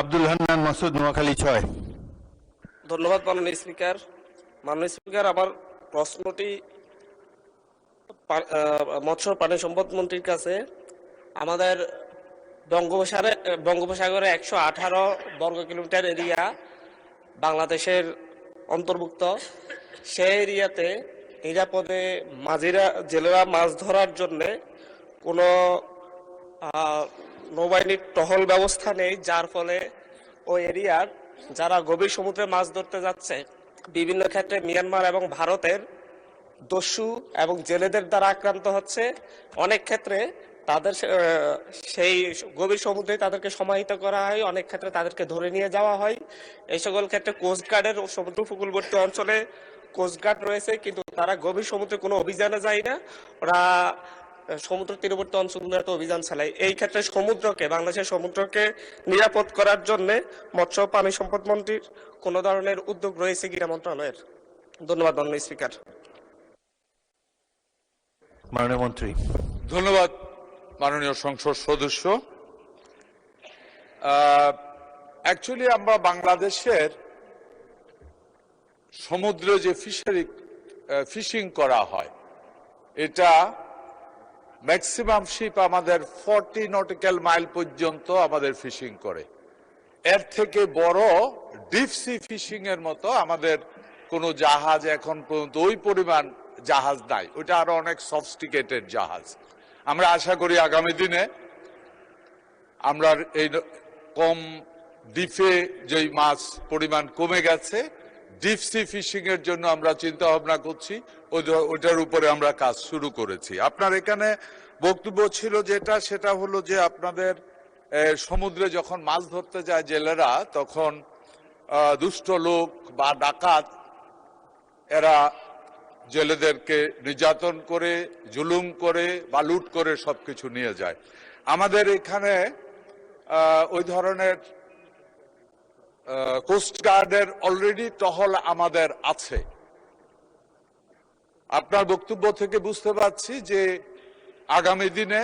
আব্দুল হান্নান মাসুদ, নোয়াখালী 6। ধন্যবাদ মাননীয় স্পিকার। মাননীয় স্পিকার, আমার প্রশ্নটি মৎস্য প্রাণী সম্পদ মন্ত্রীর কাছে। আমাদের বঙ্গোপসাগরে 118 বর্গ কিলোমিটার এরিয়া বাংলাদেশের অন্তর্ভুক্ত। সেই এরিয়াতে নিরাপদে জেলেরা মাছ ধরার জন্যে কোনো নৌবাহিনীর টহল ব্যবস্থা নেই, যার ফলে ওই এরিয়ার যারা গভীর সমুদ্রে মাছ ধরতে যাচ্ছে বিভিন্ন ক্ষেত্রে মিয়ানমার এবং ভারতের দস্যু এবং জেলেদের দ্বারা আক্রান্ত হচ্ছে। অনেক ক্ষেত্রে তাদের সেই গভীর সমুদ্রে তাদেরকে সমাহিত করা হয়, অনেক ক্ষেত্রে তাদেরকে ধরে নিয়ে যাওয়া হয়। এই সকল ক্ষেত্রে কোস্টগার্ডের সমুদ্র উপকূলবর্তী অঞ্চলে কোস্টগার্ড রয়েছে, কিন্তু তারা গভীর সমুদ্রে কোনো অভিযানে যায় না, ওরা সমুদ্র তীরবর্তী অঞ্চলগুলোতে অভিযান চালায়। এই ক্ষেত্রে বাংলাদেশের সমুদ্রকে নিরাপদ করার জন্য মৎস্য প্রাণী সম্পদ মন্ত্রীর কোনো ধরনের উদ্যোগ রয়েছে কিনা মন্ত্রণালয়ের? ধন্যবাদ মাননীয় স্পিকার। মাননীয় মন্ত্রী। ধন্যবাদ মাননীয় সংসদ সদস্য। অ্যাকচুয়ালি আমরা বাংলাদেশের সমুদ্রে যে ফিশিং করা হয়, এটা ম্যাক্সিমাম শিপ আমাদের 40 নটিক্যাল মাইল পর্যন্ত আমাদের ফিশিং করে। এর থেকে বড় ডিপ সি ফিশিং এর মতো আমাদের কোনো জাহাজ এখন পর্যন্ত ওই পরিমাণ জাহাজ নাই, ওটা আরো অনেক সফিস্টিকেটেড জাহাজ। আমরা আশা করি আগামী দিনে আমরা এই কম ডিপে যেই মাছ পরিমাণ কমে গেছে, ডিপ সি ফিশিং এর জন্য আমরা চিন্তা ভাবনা করছি, ওইটার উপরে আমরা কাজ শুরু করেছি। আপনার এখানে বক্তব্য ছিল সেটা হলো যে আপনাদের সমুদ্রে যখন মাছ ধরতে যায় জেলেরা, তখন দুষ্ট লোক বা ডাকাত এরা জেলেদেরকে নির্যাতন করে, জুলুম করে বা লুট করে সবকিছু নিয়ে যায়। আমাদের এখানে ওই ধরনের কোস্টগার্ডের অলরেডি টহল আমাদের আছে। আপনার বক্তব্য থেকে বুঝতে পারছি যে আগামী দিনে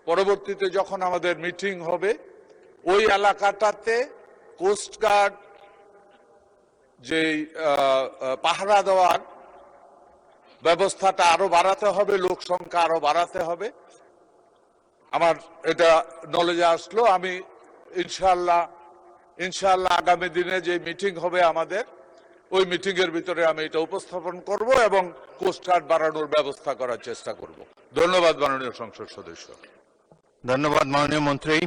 পরবর্তীতে যখন আমাদের মিটিং হবে, ওই এলাকাটাতে কোস্টগার্ড যে পাহারা দেওয়ার ব্যবস্থাটা আরো বাড়াতে হবে, লোক সংখ্যা আরো বাড়াতে হবে। আমার এটা নলেজে আসলো। আমি ইনশাআল্লাহ আগামী দিনে যে মিটিং হবে আমাদের, ওই মিটিং এর ভিতরে আমি এটা উপস্থাপন করব এবং কোস্টগার্ড বাড়ানোর ব্যবস্থা করার চেষ্টা করব। ধন্যবাদ মাননীয় সংসদ সদস্য। ধন্যবাদ মাননীয় মন্ত্রী।